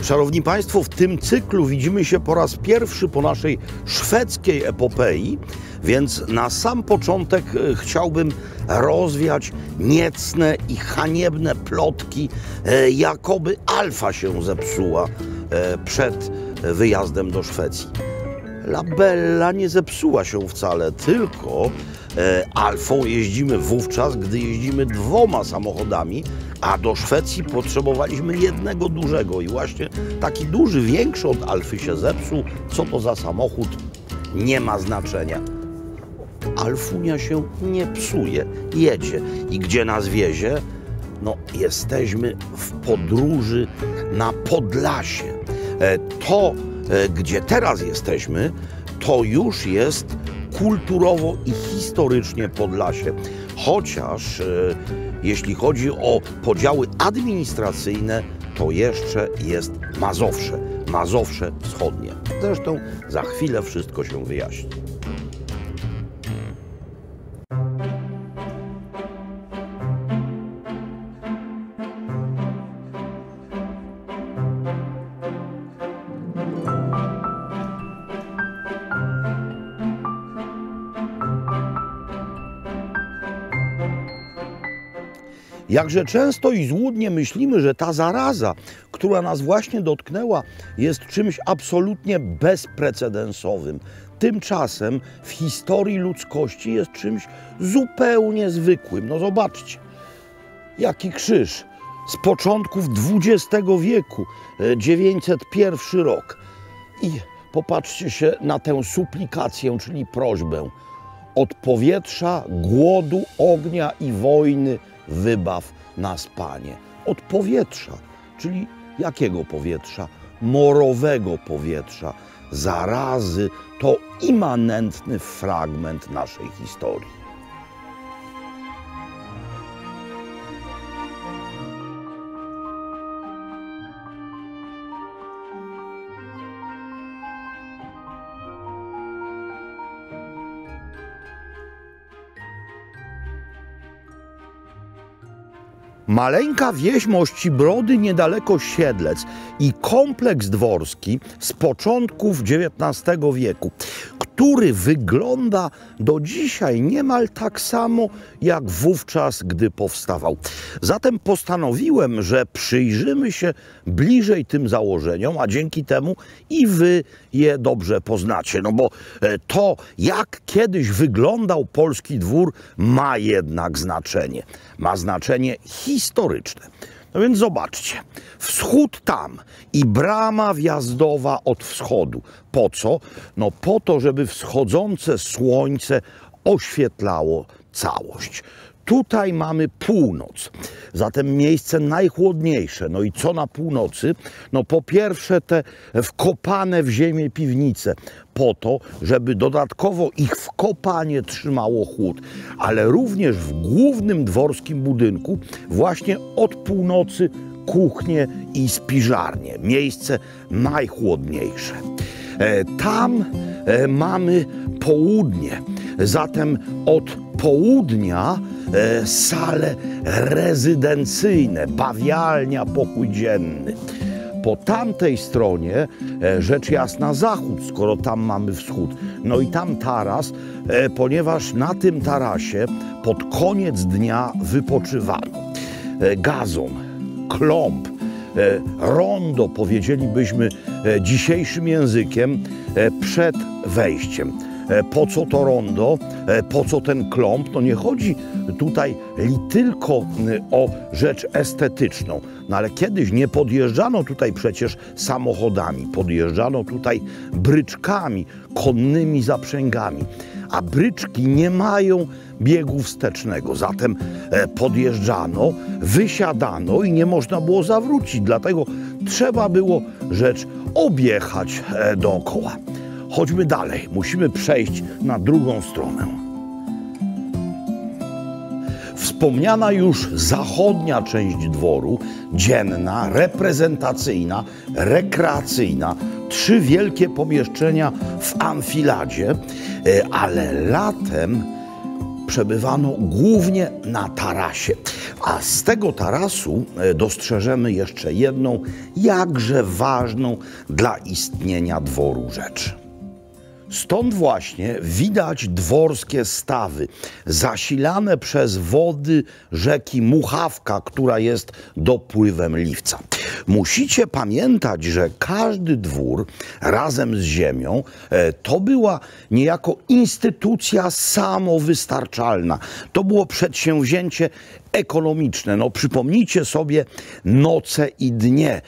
Szanowni Państwo, w tym cyklu widzimy się po raz pierwszy po naszej szwedzkiej epopei, więc na sam początek chciałbym rozwiać niecne i haniebne plotki, jakoby Alfa się zepsuła przed wyjazdem do Szwecji. La Bella nie zepsuła się wcale, tylko Alfą jeździmy wówczas, gdy jeździmy 2 samochodami, a do Szwecji potrzebowaliśmy jednego dużego i właśnie taki duży, większy od Alfy się zepsuł. Co to za samochód? Nie ma znaczenia. Alfunia się nie psuje, jedzie. I gdzie nas wiezie? No, jesteśmy w podróży na Podlasie. To, gdzie teraz jesteśmy, to już jest kulturowo i historycznie Podlasie. Chociaż jeśli chodzi o podziały administracyjne, to jeszcze jest Mazowsze, Mazowsze Wschodnie. Zresztą za chwilę wszystko się wyjaśni. Jakże często i złudnie myślimy, że ta zaraza, która nas właśnie dotknęła, jest czymś absolutnie bezprecedensowym. Tymczasem w historii ludzkości jest czymś zupełnie zwykłym. No zobaczcie, jaki krzyż z początków XX wieku, 901 rok. I popatrzcie się na tę suplikację, czyli prośbę. Od powietrza, głodu, ognia i wojny wybaw nas, Panie. Od powietrza, czyli jakiego powietrza? Morowego powietrza. Zarazy to immanentny fragment naszej historii. Maleńka wieś Mościbrody niedaleko Siedlec i kompleks dworski z początków XIX wieku, który wygląda do dzisiaj niemal tak samo jak wówczas, gdy powstawał. Zatem postanowiłem, że przyjrzymy się bliżej tym założeniom, a dzięki temu i wy je dobrze poznacie. No bo to, jak kiedyś wyglądał polski dwór, ma jednak znaczenie. Ma znaczenie historyczne. No więc zobaczcie, wschód tam i brama wjazdowa od wschodu. Po co? No po to, żeby wschodzące słońce oświetlało całość. Tutaj mamy północ, zatem miejsce najchłodniejsze. No i co na północy? No po pierwsze te wkopane w ziemię piwnice, po to, żeby dodatkowo ich wkopanie trzymało chłód, ale również w głównym dworskim budynku właśnie od północy kuchnie i spiżarnie. Miejsce najchłodniejsze. Tam mamy południe, zatem od południa sale rezydencyjne, bawialnia, pokój dzienny. Po tamtej stronie rzecz jasna zachód, skoro tam mamy wschód. No i tam taras, ponieważ na tym tarasie pod koniec dnia wypoczywano. Gazon, klomb, rondo, powiedzielibyśmy dzisiejszym językiem, przed wejściem. Po co to rondo? Po co ten klomb? No nie chodzi tutaj tylko o rzecz estetyczną. No ale kiedyś nie podjeżdżano tutaj przecież samochodami. Podjeżdżano tutaj bryczkami, konnymi zaprzęgami. A bryczki nie mają biegu wstecznego. Zatem podjeżdżano, wysiadano i nie można było zawrócić. Dlatego trzeba było rzecz objechać dookoła. Chodźmy dalej. Musimy przejść na drugą stronę. Wspomniana już zachodnia część dworu, dzienna, reprezentacyjna, rekreacyjna, 3 wielkie pomieszczenia w amfiladzie, ale latem przebywano głównie na tarasie. A z tego tarasu dostrzeżemy jeszcze jedną, jakże ważną dla istnienia dworu rzecz. Stąd właśnie widać dworskie stawy, zasilane przez wody rzeki Muchawka, która jest dopływem Liwca. Musicie pamiętać, że każdy dwór razem z ziemią to była niejako instytucja samowystarczalna. To było przedsięwzięcie ekonomiczne. No, przypomnijcie sobie noce i dnie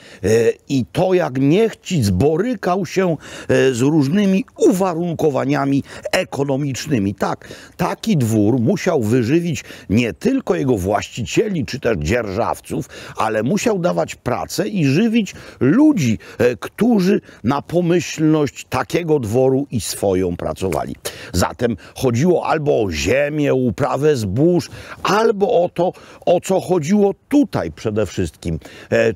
i to, jak niechcic borykał się z różnymi uwarunkowaniami ekonomicznymi. Tak, taki dwór musiał wyżywić nie tylko jego właścicieli czy też dzierżawców, ale musiał dawać pracę i żywić ludzi, którzy na pomyślność takiego dworu i swoją pracowali. Zatem chodziło albo o ziemię, uprawę zbóż, albo o to, o co chodziło tutaj przede wszystkim,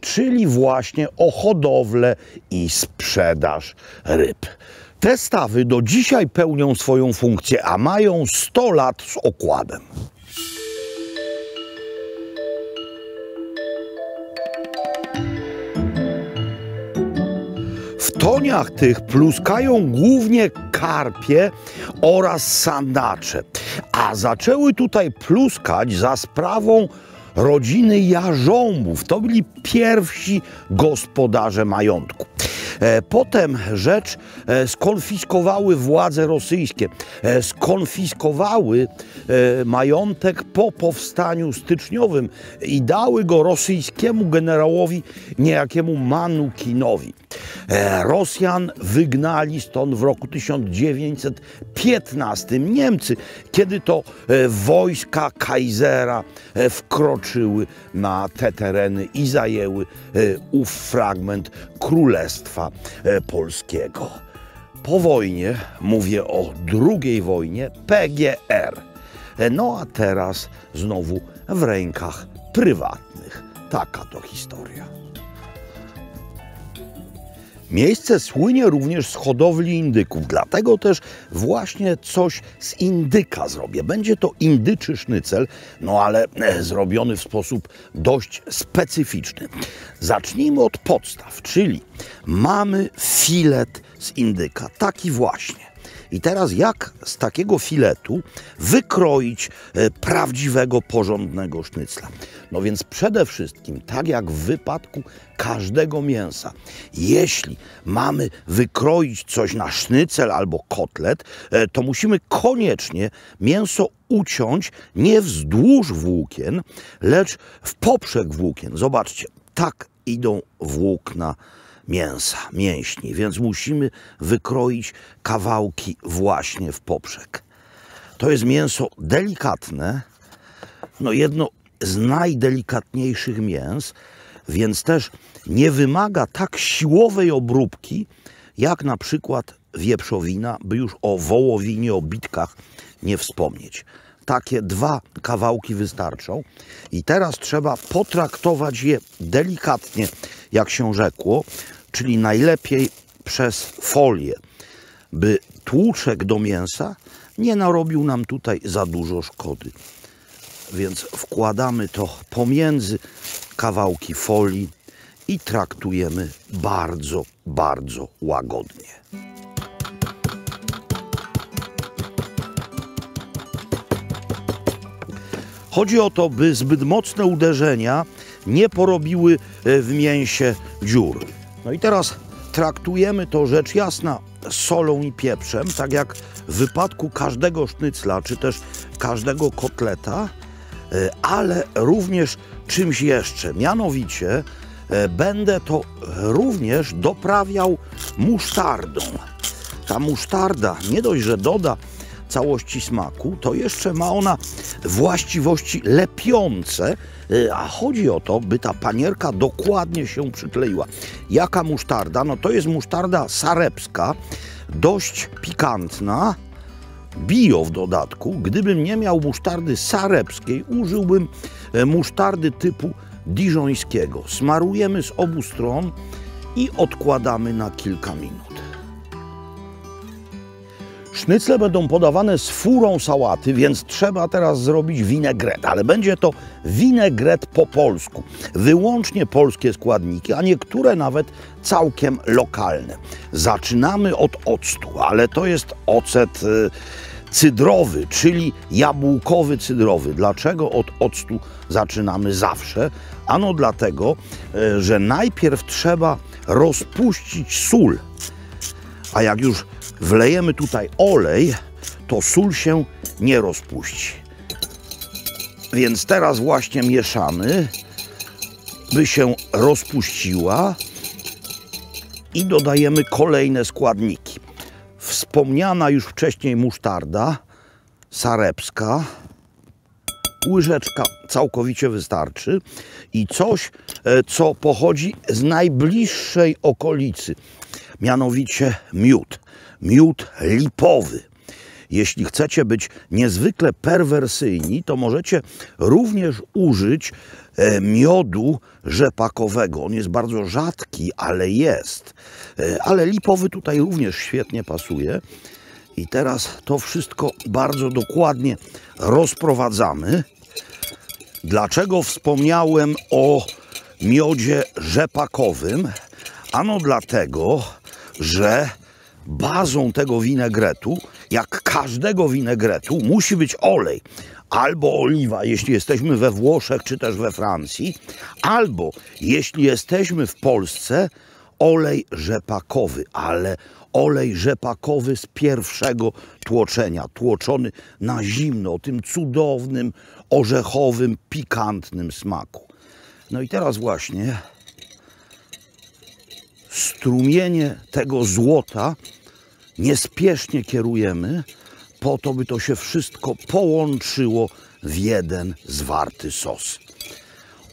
czyli właśnie o hodowlę i sprzedaż ryb. Te stawy do dzisiaj pełnią swoją funkcję, a mają 100 lat z okładem. W toniach tych pluskają głównie karpie oraz sandacze, a zaczęły tutaj pluskać za sprawą rodziny Jarząbów. To byli pierwsi gospodarze majątku. Potem rzecz skonfiskowały władze rosyjskie. Skonfiskowały majątek po powstaniu styczniowym i dały go rosyjskiemu generałowi niejakiemu Manukinowi. Rosjan wygnali stąd w roku 1915 Niemcy, kiedy to wojska Kaisera wkroczyły na te tereny i zajęły ów fragment Królestwa Polskiego. Po wojnie, mówię o II wojnie, PGR. No a teraz znowu w rękach prywatnych. Taka to historia. Miejsce słynie również z hodowli indyków, dlatego też właśnie coś z indyka zrobię. Będzie to indyczy sznycel, no ale zrobiony w sposób dość specyficzny. Zacznijmy od podstaw, czyli mamy filet z indyka, taki właśnie. I teraz jak z takiego filetu wykroić prawdziwego, porządnego sznycla? No więc przede wszystkim, tak jak w wypadku każdego mięsa, jeśli mamy wykroić coś na sznycel albo kotlet, to musimy koniecznie mięso uciąć nie wzdłuż włókien, lecz w poprzek włókien. Zobaczcie, tak idą włókna mięsa, mięśni, więc musimy wykroić kawałki właśnie w poprzek. To jest mięso delikatne, no jedno z najdelikatniejszych mięs, więc też nie wymaga tak siłowej obróbki, jak na przykład wieprzowina, by już o wołowinie, o bitkach nie wspomnieć. Takie 2 kawałki wystarczą i teraz trzeba potraktować je delikatnie, jak się rzekło, czyli najlepiej przez folię, by tłuczek do mięsa nie narobił nam tutaj za dużo szkody. Więc wkładamy to pomiędzy kawałki folii i traktujemy bardzo, bardzo łagodnie. Chodzi o to, by zbyt mocne uderzenia nie porobiły w mięsie dziur. No i teraz traktujemy to rzecz jasna solą i pieprzem, tak jak w wypadku każdego sznycla, czy też każdego kotleta, ale również czymś jeszcze. Mianowicie będę to również doprawiał musztardą. Ta musztarda nie dość, że doda całości smaku, to jeszcze ma ona właściwości lepiące, a chodzi o to, by ta panierka dokładnie się przykleiła. Jaka musztarda? No to jest musztarda sarepska, dość pikantna, bio w dodatku. Gdybym nie miał musztardy sarepskiej, użyłbym musztardy typu diżońskiego. Smarujemy z obu stron i odkładamy na kilka minut. Sznycle będą podawane z furą sałaty, więc trzeba teraz zrobić winegret, ale będzie to winegret po polsku. Wyłącznie polskie składniki, a niektóre nawet całkiem lokalne. Zaczynamy od octu, ale to jest ocet cydrowy, czyli jabłkowy cydrowy. Dlaczego od octu zaczynamy zawsze? Ano dlatego, że najpierw trzeba rozpuścić sól, a jak już wlejemy tutaj olej, to sól się nie rozpuści. Więc teraz właśnie mieszamy, by się rozpuściła i dodajemy kolejne składniki. Wspomniana już wcześniej musztarda sarepska, łyżeczka całkowicie wystarczy i coś, co pochodzi z najbliższej okolicy, mianowicie miód. Miód lipowy. Jeśli chcecie być niezwykle perwersyjni, to możecie również użyć miodu rzepakowego. On jest bardzo rzadki, ale jest. Ale lipowy tutaj również świetnie pasuje. I teraz to wszystko bardzo dokładnie rozprowadzamy. Dlaczego wspomniałem o miodzie rzepakowym? Ano dlatego, że bazą tego winegretu, jak każdego winegretu, musi być olej. Albo oliwa, jeśli jesteśmy we Włoszech czy też we Francji, albo jeśli jesteśmy w Polsce, olej rzepakowy, ale olej rzepakowy z pierwszego tłoczenia, tłoczony na zimno, o tym cudownym, orzechowym, pikantnym smaku. No i teraz właśnie strumienie tego złota niespiesznie kierujemy po to, by to się wszystko połączyło w jeden zwarty sos.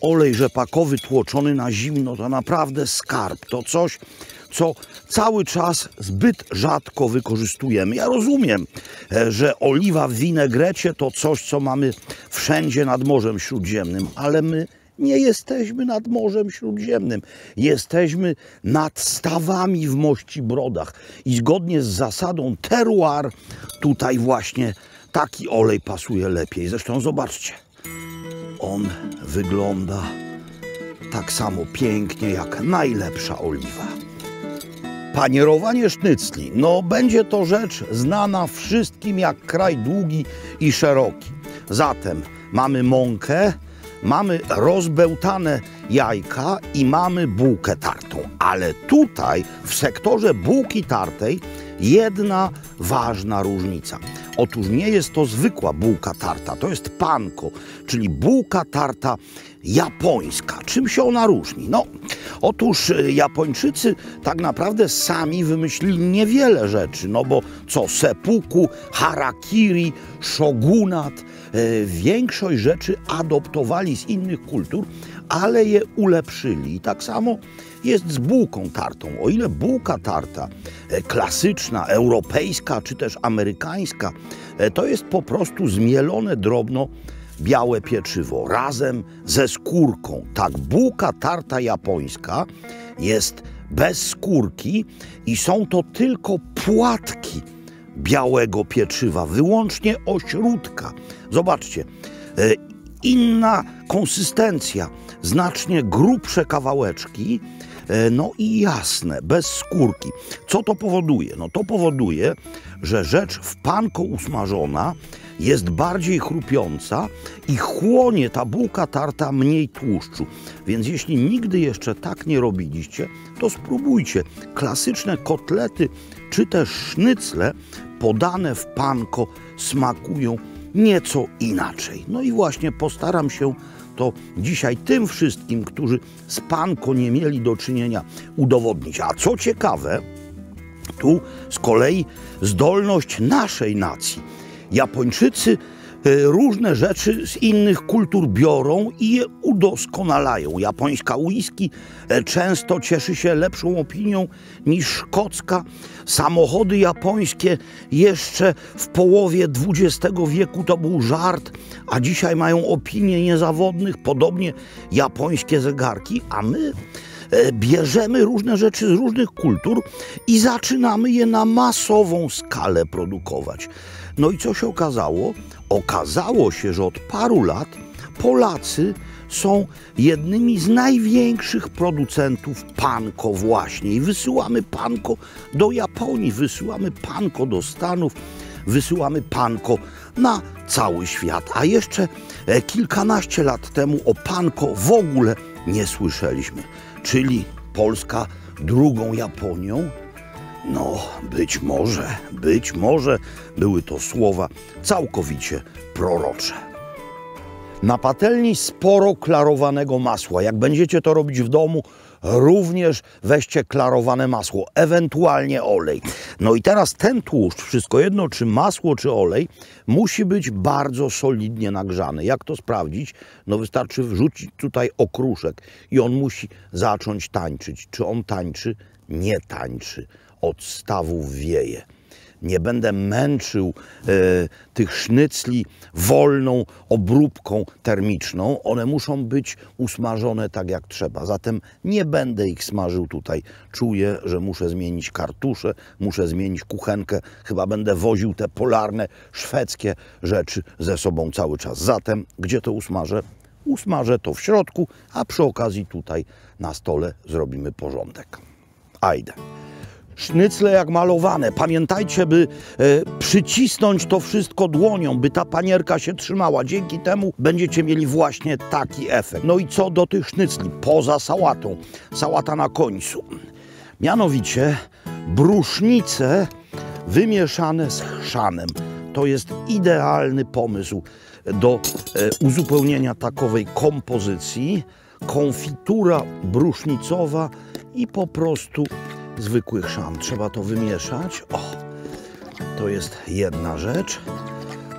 Olej rzepakowy tłoczony na zimno to naprawdę skarb. To coś, co cały czas zbyt rzadko wykorzystujemy. Ja rozumiem, że oliwa w winegrecie to coś, co mamy wszędzie nad Morzem Śródziemnym, ale my nie jesteśmy nad Morzem Śródziemnym. Jesteśmy nad stawami w Mościbrodach. I zgodnie z zasadą terroir tutaj właśnie taki olej pasuje lepiej. Zresztą zobaczcie, on wygląda tak samo pięknie jak najlepsza oliwa. Panierowanie sznycli. No będzie to rzecz znana wszystkim jak kraj długi i szeroki. Zatem mamy mąkę, mamy rozbełtane jajka i mamy bułkę tartą. Ale tutaj w sektorze bułki tartej jedna ważna różnica. Otóż nie jest to zwykła bułka tarta, to jest panko, czyli bułka tarta japońska. Czym się ona różni? No, otóż Japończycy tak naprawdę sami wymyślili niewiele rzeczy, no bo co seppuku, harakiri, shogunat, większość rzeczy adoptowali z innych kultur, ale je ulepszyli. I tak samo jest z bułką tartą. O ile bułka tarta klasyczna, europejska czy też amerykańska, to jest po prostu zmielone drobno białe pieczywo razem ze skórką. Tak, bułka tarta japońska jest bez skórki i są to tylko płatki białego pieczywa, wyłącznie ośródka. Zobaczcie, inna konsystencja, znacznie grubsze kawałeczki, no i jasne, bez skórki. Co to powoduje? No to powoduje, że rzecz w panko usmażona jest bardziej chrupiąca i chłonie ta bułka tarta mniej tłuszczu. Więc jeśli nigdy jeszcze tak nie robiliście, to spróbujcie. Klasyczne kotlety czy też sznycle podane w panko smakują nieco inaczej. No i właśnie postaram się to dzisiaj tym wszystkim, którzy z panko nie mieli do czynienia, udowodnić. A co ciekawe, tu z kolei zdolność naszej nacji. Japończycy różne rzeczy z innych kultur biorą i je udoskonalają. Japońska whisky często cieszy się lepszą opinią niż szkocka. Samochody japońskie jeszcze w połowie XX wieku to był żart, a dzisiaj mają opinię niezawodnych. Podobnie japońskie zegarki, a my bierzemy różne rzeczy z różnych kultur i zaczynamy je na masową skalę produkować. No i co się okazało? Okazało się, że od paru lat Polacy są jednymi z największych producentów panko właśnie. I wysyłamy panko do Japonii, wysyłamy panko do Stanów, wysyłamy panko na cały świat. A jeszcze kilkanaście lat temu o panko w ogóle nie słyszeliśmy. Czyli Polska drugą Japonią? No, być może były to słowa całkowicie prorocze. Na patelni sporo klarowanego masła. Jak będziecie to robić w domu, również weźcie klarowane masło, ewentualnie olej. No i teraz ten tłuszcz, wszystko jedno czy masło, czy olej, musi być bardzo solidnie nagrzany. Jak to sprawdzić? No wystarczy wrzucić tutaj okruszek i on musi zacząć tańczyć. Czy on tańczy? Nie tańczy. Od stawów wieje. Nie będę męczył tych sznycli wolną obróbką termiczną. One muszą być usmażone tak jak trzeba. Zatem nie będę ich smażył tutaj. Czuję, że muszę zmienić kartusze, muszę zmienić kuchenkę. Chyba będę woził te polarne, szwedzkie rzeczy ze sobą cały czas. Zatem gdzie to usmażę? Usmażę to w środku, a przy okazji tutaj na stole zrobimy porządek. Ajde. Sznycle jak malowane. Pamiętajcie, by przycisnąć to wszystko dłonią, by ta panierka się trzymała. Dzięki temu będziecie mieli właśnie taki efekt. No i co do tych sznycli? Poza sałatą. Sałata na końcu. Mianowicie brusznice wymieszane z chrzanem. To jest idealny pomysł do uzupełnienia takowej kompozycji. Konfitura brusznicowa i po prostu zwykły chrzan. Trzeba to wymieszać. O, to jest jedna rzecz.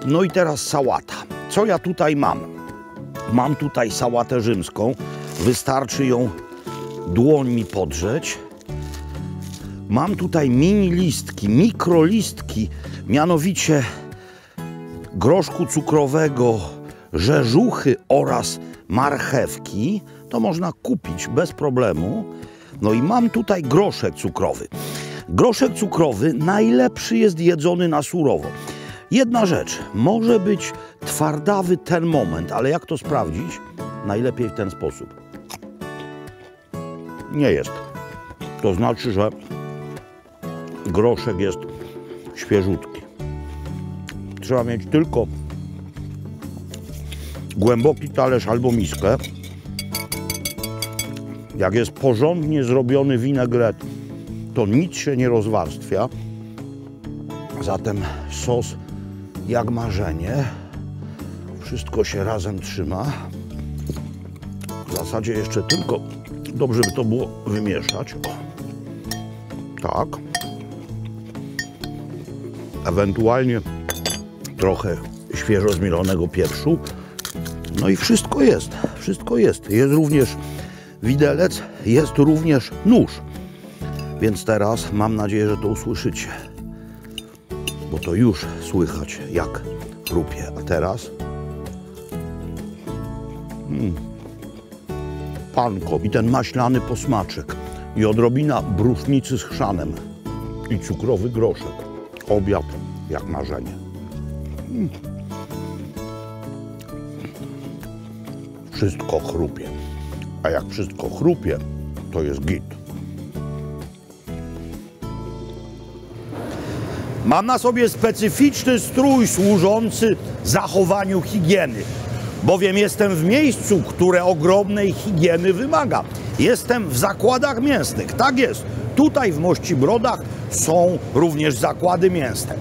No i teraz sałata. Co ja tutaj mam? Mam tutaj sałatę rzymską. Wystarczy ją dłońmi podrzeć. Mam tutaj mini listki, mikrolistki, mianowicie groszku cukrowego, rzeżuchy oraz marchewki. To można kupić bez problemu. No i mam tutaj groszek cukrowy. Groszek cukrowy najlepszy jest jedzony na surowo. Jedna rzecz, może być twardawy ten moment, ale jak to sprawdzić? Najlepiej w ten sposób. Nie jest. To znaczy, że groszek jest świeżutki. Trzeba mieć tylko głęboki talerz albo miskę. Jak jest porządnie zrobiony winegret, to nic się nie rozwarstwia. Zatem sos jak marzenie. Wszystko się razem trzyma. W zasadzie jeszcze tylko dobrze by to było wymieszać. O. Tak. Ewentualnie trochę świeżo zmielonego pieprzu. No i wszystko jest. Wszystko jest. Jest również widelec, jest również nóż. Więc teraz mam nadzieję, że to usłyszycie. Bo to już słychać, jak chrupie. A teraz panko i ten maślany posmaczek i odrobina brusznicy z chrzanem i cukrowy groszek. Obiad jak marzenie. Wszystko chrupie. A jak wszystko chrupie, to jest git. Mam na sobie specyficzny strój służący zachowaniu higieny, bowiem jestem w miejscu, które ogromnej higieny wymaga. Jestem w zakładach mięsnych. Tak jest. Tutaj w Mościbrodach są również zakłady mięsne.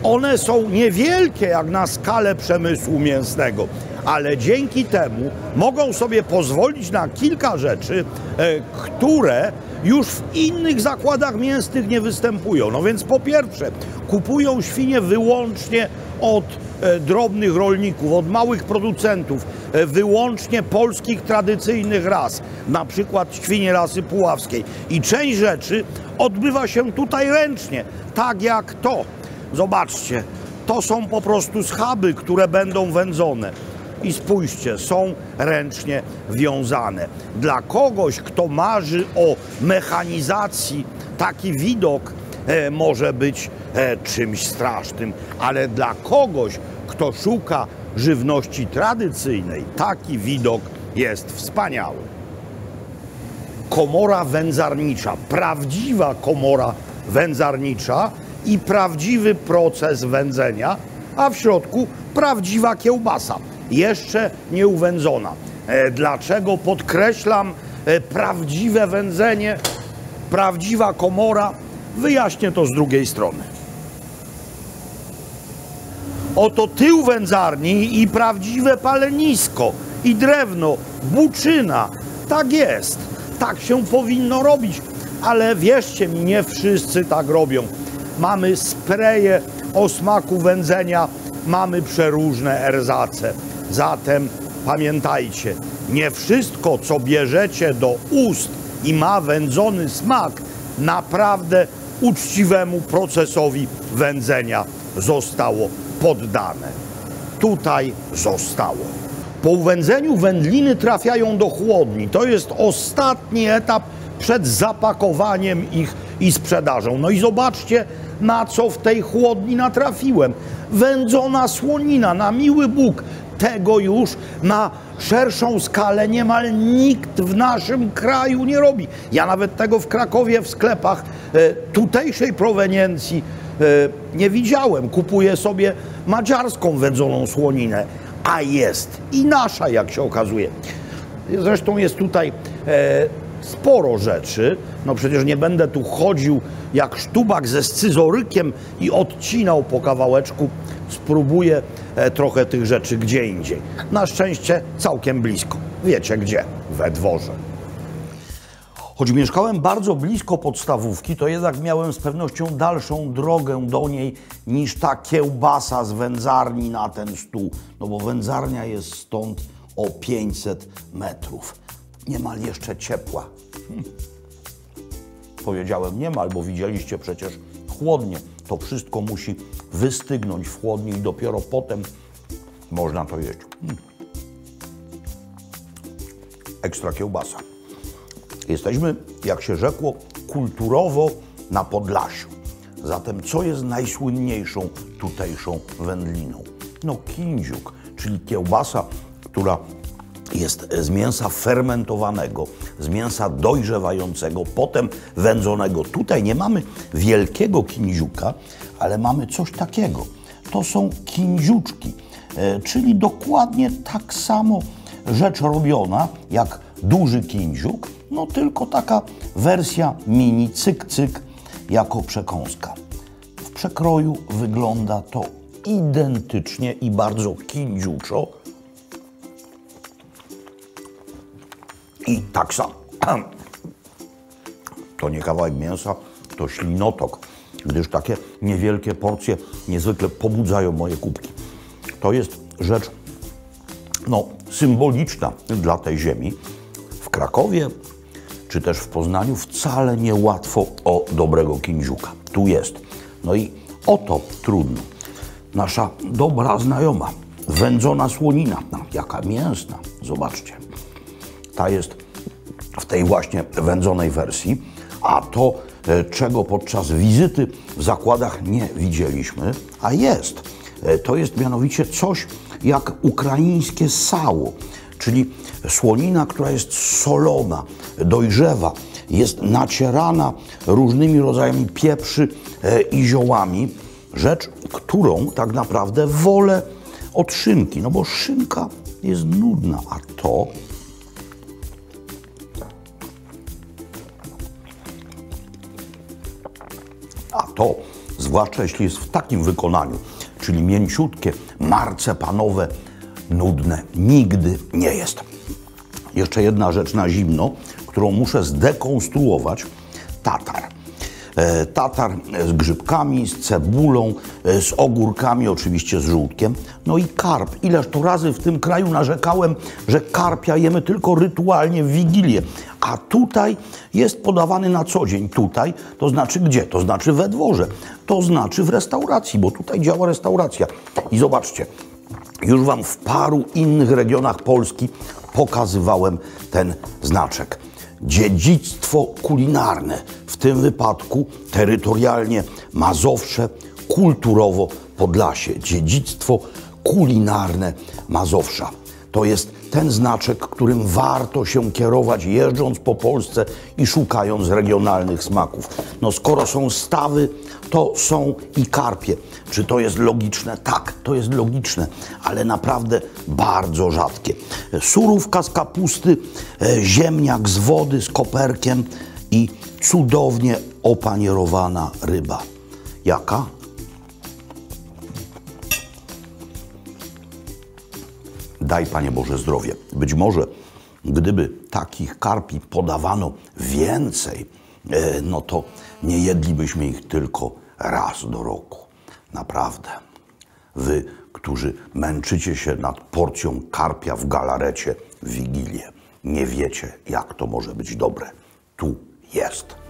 One są niewielkie jak na skalę przemysłu mięsnego, ale dzięki temu mogą sobie pozwolić na kilka rzeczy, które już w innych zakładach mięsnych nie występują. No więc po pierwsze, kupują świnie wyłącznie od drobnych rolników, od małych producentów, wyłącznie polskich tradycyjnych ras, na przykład świnie rasy puławskiej. I część rzeczy odbywa się tutaj ręcznie, tak jak to. Zobaczcie, to są po prostu schaby, które będą wędzone. i spójrzcie, są ręcznie wiązane. Dla kogoś, kto marzy o mechanizacji, taki widok może być czymś strasznym, ale dla kogoś, kto szuka żywności tradycyjnej, taki widok jest wspaniały. Komora wędzarnicza, prawdziwa komora wędzarnicza i prawdziwy proces wędzenia, a w środku prawdziwa kiełbasa, jeszcze nie uwędzona. Dlaczego podkreślam prawdziwe wędzenie, prawdziwa komora? Wyjaśnię to z drugiej strony. Oto tył wędzarni i prawdziwe palenisko, i drewno, buczyna. Tak jest, tak się powinno robić, ale wierzcie mi, nie wszyscy tak robią. Mamy spreje o smaku wędzenia, mamy przeróżne erzace. Zatem pamiętajcie, nie wszystko, co bierzecie do ust i ma wędzony smak, naprawdę uczciwemu procesowi wędzenia zostało poddane. Tutaj zostało. Po uwędzeniu wędliny trafiają do chłodni. To jest ostatni etap przed zapakowaniem ich i sprzedażą. No i zobaczcie, na co w tej chłodni natrafiłem. Wędzona słonina, na miły Bóg. Tego już na szerszą skalę niemal nikt w naszym kraju nie robi. Ja nawet tego w Krakowie w sklepach tutejszej proweniencji nie widziałem. Kupuję sobie madziarską wędzoną słoninę, a jest i nasza, jak się okazuje. Zresztą jest tutaj sporo rzeczy. No przecież nie będę tu chodził jak sztubak ze scyzorykiem i odcinał po kawałeczku. Spróbuję trochę tych rzeczy gdzie indziej. Na szczęście całkiem blisko. Wiecie gdzie? We dworze. Choć mieszkałem bardzo blisko podstawówki, to jednak miałem z pewnością dalszą drogę do niej niż ta kiełbasa z wędzarni na ten stół. No bo wędzarnia jest stąd o 500 metrów. Niemal jeszcze ciepła. Powiedziałem niemal, bo widzieliście przecież chłodnie. To wszystko musi wystygnąć w chłodni i dopiero potem można to jeść. Ekstra kiełbasa. Jesteśmy, jak się rzekło, kulturowo na Podlasiu. Zatem co jest najsłynniejszą tutejszą wędliną? No kindziuk, czyli kiełbasa, która jest z mięsa fermentowanego, z mięsa dojrzewającego, potem wędzonego. Tutaj nie mamy wielkiego kindziuka, ale mamy coś takiego. To są kindziuczki, czyli dokładnie tak samo rzecz robiona jak duży kindziuk, no tylko taka wersja mini cyk-cyk jako przekąska. W przekroju wygląda to identycznie i bardzo kindziuczo. I tak samo. To nie kawałek mięsa, to ślinotok, gdyż takie niewielkie porcje niezwykle pobudzają moje kubki. To jest rzecz symboliczna dla tej ziemi. W Krakowie czy też w Poznaniu wcale niełatwo o dobrego kindziuka. Tu jest. No i oto trudno. Nasza dobra znajoma, wędzona słonina. No, jaka mięsna. Zobaczcie. Ta jest w tej właśnie wędzonej wersji, a to, czego podczas wizyty w zakładach nie widzieliśmy, a jest. To jest mianowicie coś jak ukraińskie sało, czyli słonina, która jest solona, dojrzewa, jest nacierana różnymi rodzajami pieprzy i ziołami. Rzecz, którą tak naprawdę wolę od szynki, no bo szynka jest nudna, a to, zwłaszcza jeśli jest w takim wykonaniu, czyli mięciutkie, marcepanowe, nudne, nigdy nie jest. Jeszcze jedna rzecz na zimno, którą muszę zdekonstruować. Tatar. Tatar z grzybkami, z cebulą, z ogórkami, oczywiście z żółtkiem. No i karp. Ileż to razy w tym kraju narzekałem, że karpia jemy tylko rytualnie w Wigilię. A tutaj jest podawany na co dzień. Tutaj to znaczy gdzie? To znaczy we dworze. To znaczy w restauracji, bo tutaj działa restauracja. I zobaczcie, Już wam w paru innych regionach Polski pokazywałem ten znaczek. Dziedzictwo kulinarne, w tym wypadku terytorialnie Mazowsze, kulturowo Podlasie. Dziedzictwo kulinarne Mazowsza. To jest ten znaczek, którym warto się kierować, jeżdżąc po Polsce i szukając regionalnych smaków. No skoro są stawy, to są i karpie. Czy to jest logiczne? Tak, to jest logiczne, ale naprawdę bardzo rzadkie. Surówka z kapusty, ziemniak z wody z koperkiem i cudownie opanierowana ryba. Jaka? Daj, Panie Boże, zdrowie. Być może, gdyby takich karpi podawano więcej, no to nie jedlibyśmy ich tylko raz do roku. Naprawdę. Wy, którzy męczycie się nad porcją karpia w galarecie w Wigilię, nie wiecie, jak to może być dobre. Tu jest.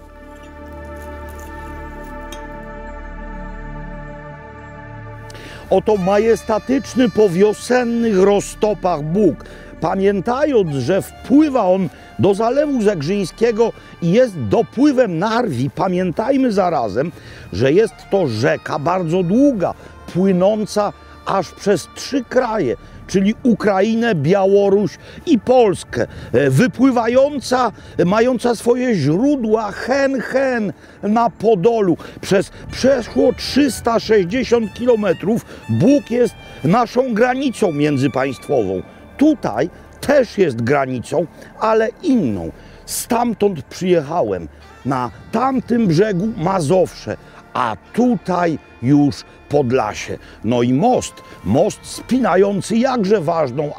Oto majestatyczny po wiosennych roztopach Bóg, pamiętając, że wpływa on do Zalewu Zegrzyńskiego i jest dopływem Narwi, pamiętajmy zarazem, że jest to rzeka bardzo długa, płynąca aż przez 3 kraje, czyli Ukrainę, Białoruś i Polskę, wypływająca, mająca swoje źródła hen na Podolu. Przez przeszło 360 kilometrów Bóg jest naszą granicą międzypaństwową. Tutaj też jest granicą, ale inną. Stamtąd przyjechałem, na tamtym brzegu Mazowsze, a tutaj już Podlasie. No i most spinający jakże ważną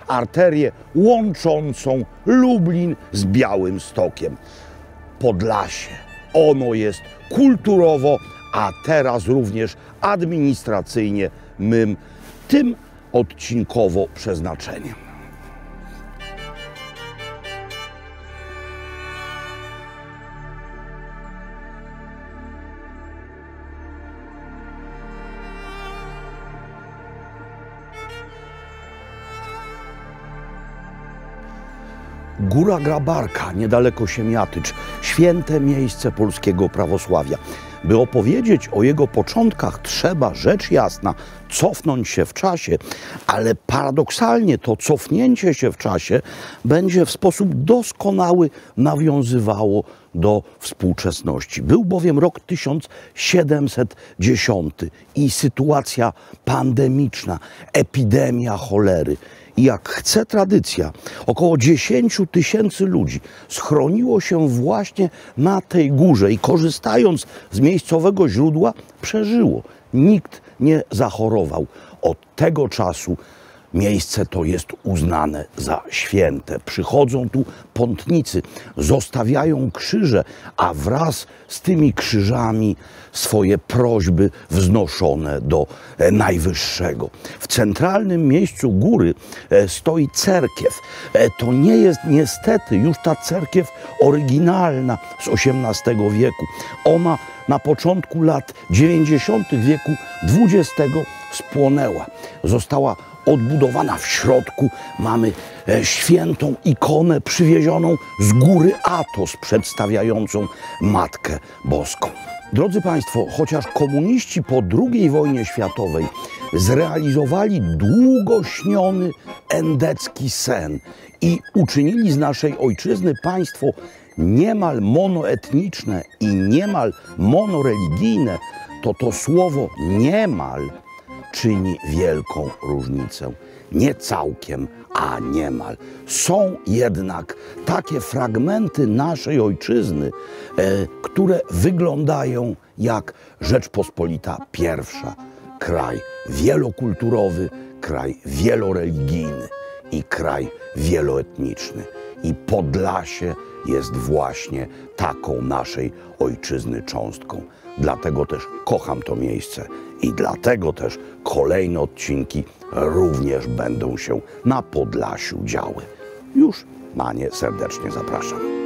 arterię łączącą Lublin z Białymstokiem. Podlasie, ono jest kulturowo, a teraz również administracyjnie mym tym odcinkowo przeznaczeniem. Góra Grabarka, niedaleko Siemiatycz, święte miejsce polskiego prawosławia. By opowiedzieć o jego początkach, trzeba, rzecz jasna, cofnąć się w czasie, ale paradoksalnie to cofnięcie się w czasie będzie w sposób doskonały nawiązywało do współczesności. Był bowiem rok 1710 i sytuacja pandemiczna, epidemia cholery. I jak chce tradycja, około 10 000 ludzi schroniło się właśnie na tej górze i korzystając z miejscowego źródła przeżyło. Nikt nie zachorował. Od tego czasu miejsce to jest uznane za święte. Przychodzą tu pątnicy, zostawiają krzyże, a wraz z tymi krzyżami swoje prośby wznoszone do Najwyższego. W centralnym miejscu góry stoi cerkiew. To nie jest niestety już ta cerkiew oryginalna z XVIII wieku. Ona na początku lat 90. wieku XX spłonęła. Została odbudowana. W środku mamy świętą ikonę przywiezioną z góry Atos, przedstawiającą Matkę Boską. Drodzy Państwo, chociaż komuniści po II wojnie światowej zrealizowali długo śniony endecki sen i uczynili z naszej ojczyzny państwo niemal monoetniczne i niemal monoreligijne, to słowo niemal czyni wielką różnicę. Nie całkiem, a niemal. Są jednak takie fragmenty naszej ojczyzny, które wyglądają jak Rzeczpospolita pierwsza. Kraj wielokulturowy, kraj wieloreligijny i kraj wieloetniczny. I Podlasie jest właśnie taką naszej ojczyzny cząstką. Dlatego też kocham to miejsce i dlatego też kolejne odcinki również będą się na Podlasiu działy. Już na nie serdecznie zapraszam.